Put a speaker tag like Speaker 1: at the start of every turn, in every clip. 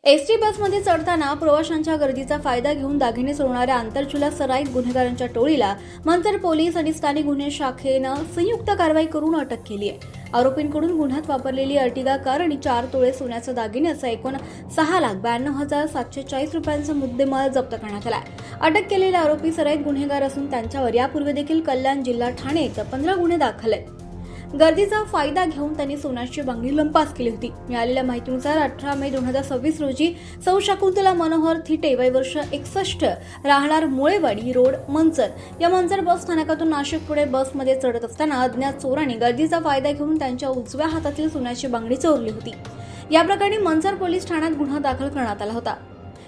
Speaker 1: ST बसमध्ये चढताना प्रवाशांच्या गर्दीचा फायदा घेऊन दागिने चोरणाऱ्या आंतरजिल्हा सराईत गुन्हेगारांच्या टोळीला मंचर पोलीस आणि स्थानिक गुन्हे शाखेनं संयुक्त कारवाई करून अटक केली आहे। आरोपींकडून गुन्ह्यात वापरलेली अर्टिगा कार आणि 4 तोळे सोन्याचे दागिने असा एकूण 6,92,740 रुपयांचा मुद्देमाल जप्त करण्यात आला। अटक केलेले आरोपी सराईत गुन्हेगार असून त्यांच्यावर यापूर्वी देखील कल्याण जिल्हा ठाणे येथे 15 गुन्हे दाखल आहेत। गर्दीचा फायदा घेऊन त्यांनी सोन्याची बांगडी लंपास केली होती। मिळालेल्या माहितीनुसार 18 मे 2026 रोजी सौ शकुंतला मनोहर थिटे वय वर्ष 61 राहणार मुळेवाडी रोड मंचर या मंचर बस स्थानकातून नाशिक पुढे बसमध्ये चढत असताना अज्ञात चोरांनी गर्दीचा फायदा घेऊन त्यांच्या उजव्या हातातील सोन्याची बांगडी चोरली होती। या प्रकरणी मंचर पोलीस ठाण्यात गुन्हा दाखल करण्यात आला होता।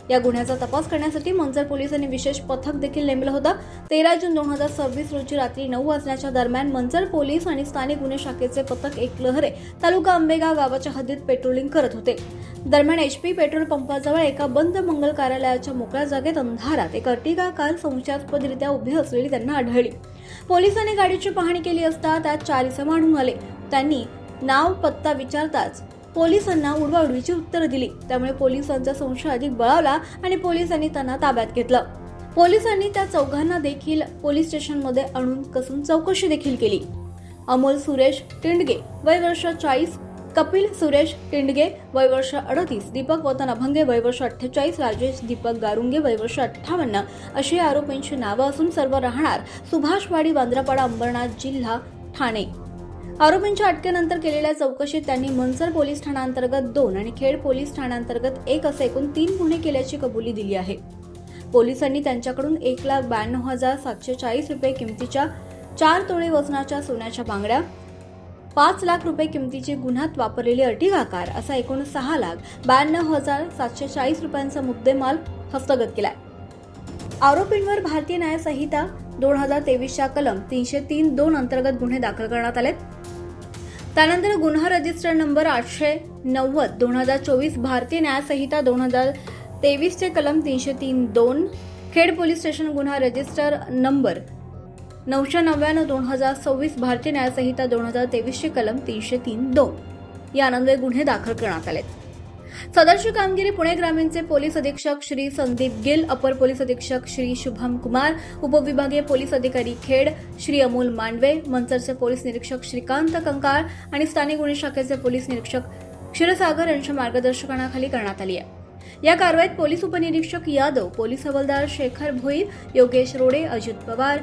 Speaker 1: या गुन्ह्याचा तपास करण्यासाठी मंचर पोलिसांनी विशेष पथक देखील नेमलं होतं। 13 जून 2026 रोजी रात्री 9 वाजण्याच्या दरम्यान मंचर पोलीस आणि स्थानिक गुन्हे शाखेचे पथक एकलहरे तालुका आंबेगाव गावाच्या हद्दीत पेट्रोलिंग करत होते। दरम्यान एचपी पेट्रोल पंपाजवळ एका बंद मंगल कार्यालयाच्या मोकळ्या जागेत अंधारात एक अर्टिगा कार संशयास्पदरित्या उभी असलेली त्यांना आढळली। पोलिसांनी गाडीची पाहणी केली असता त्यात 4 इसम आढळून आले। त्यांनी नाव पत्ता विचारताच पोलिसांना उडवाउडवीची उत्तरं दिली। त्यामुळे पोलिसांचा संशय अधिक बळावला आणि पोलिसांनी त्यांना ताब्यात घेतलं। पोलिसांनी त्या चौघांना देखील पोलीस स्टेशनमध्ये आणून कसून चौकशी देखील केली। अमोल सुरेश टिंडगे वय वर्ष 40, कपिल सुरेश टिंडगे वय वर्ष 38, दीपक वतन अभंगे वय वर्ष 48, राजेश दीपक गारुंगे वय वर्ष 58 अशी आरोपींची नावं असून सर्व राहणार सुभाषवाडी बांद्रापाडा अंबरनाथ जिल्हा ठाणे। आरोपींच्या अटकेनंतर केलेल्या चौकशीत त्यांनी मंचर पोलीस ठाण्याअंतर्गत 2 आणि खेड पोलीस ठाण्याअंतर्गत 1 असे एकूण 3 गुन्हे केल्याची कबुली दिली आहे। पोलिसांनी त्यांच्याकडून 1,92,740 रुपये किमतीच्या 4 तोळे वजनाच्या सोन्याच्या बांगड्या, 5 लाख रुपये किमतीची गुन्ह्यात वापरलेली अर्टिगा कार असा एकूण 6,92,740 रुपयांचा मुद्देमाल हस्तगत केलाय। आरोपींवर भारतीय न्याय संहिता 2023च्या कलम 303(2) अंतर्गत गुन्हे दाखल करण्यात आले। त्यानंतर गुन्हा रजिस्टर नंबर 890/2024 भारतीय न्याय संहिता 2023चे कलम 303(2) खेड पोलीस स्टेशन गुन्हा रजिस्टर नंबर 999/2026 भारतीय न्याय संहिता 2023चे कलम 303(2) यानंतर गुन्हे दाखल करण्यात आले। सदरची कामगिरी पुणे ग्रामीणचे पोलीस अधीक्षक श्री संदीप गिल, अपर पोलीस अधीक्षक श्री शुभम कुमार, उपविभागीय पोलीस अधिकारी खेड श्री अमोल मांडवे, मंचरचे पोलीस निरीक्षक श्रीकांत कंकाळ आणि स्थानिक गुन्हे शाखेचे पोलीस निरीक्षक क्षीरसागर यांच्या मार्गदर्शनाखाली करण्यात आली आहे। या कारवाईत पोलीस उपनिरीक्षक यादव, पोलीस हवालदार शेखर भोईर, योगेश रोडे, अजित पवार,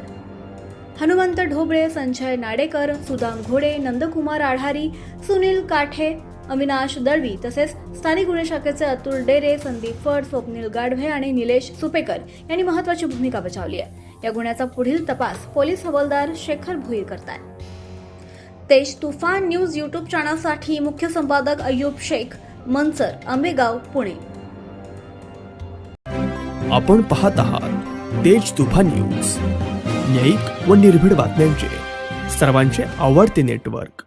Speaker 1: हनुमंत ढोबळे, संजय नाडेकर, सुदाम घोडे, नंदकुमार आढारी, सुनील काठे, अविनाश दळवी तसेच स्थानिक गुन्हे शाखेचे अतुल डेरे, संदीप फड, स्वप्नील गाढवे आणि निलेश सुपेकर यांनी महत्त्वाची भूमिका बजावली आहे। या गुन्ह्याचा पुढील तपास पोलीस हवालदार शेखर भोईर करतात। तेज तुफान न्यूज यूट्यूब चॅनलसाठी मुख्य संपादक अय्यूब शेख, मंचर, आंबेगाव, पुणे।
Speaker 2: आपण पाहत आहात तेज तुफान न्यूज, न्यायिक व निर्भीड बातम्यांचे सर्वांचे आवडते नेटवर्क।